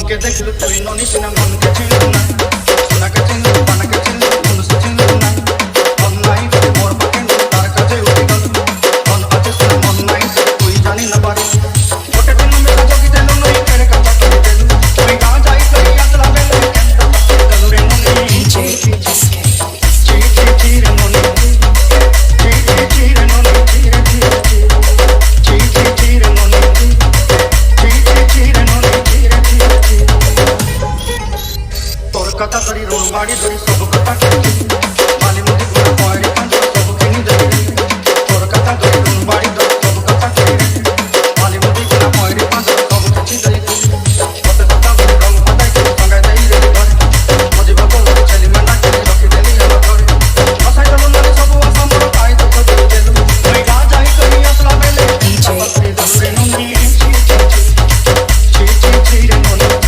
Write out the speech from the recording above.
মনকে দেখলো তুই ননিস না মনকে ছিল না সোনাকে ছিল পানাকে ছিল মনুষ্য ছিল না মন নাই মোর পাকে তার কাছে উঠে গেল মন আছে সে মন নাই সে তুই জানি না পারে ওটা দিন মেলা যোগী দেন নই তেরে কথা করে দেন তুই গা যাই তুই আসলা বেল কেনটা গেল রে মনি DJ SK চি চি চি রে মনি চি চি চি রে মনি চি রে চি চি চি চি রে মনি চি চি চি রে মনি চি রে চি তোর কথা ধরি রোল বাড়ি ধরি সব কথা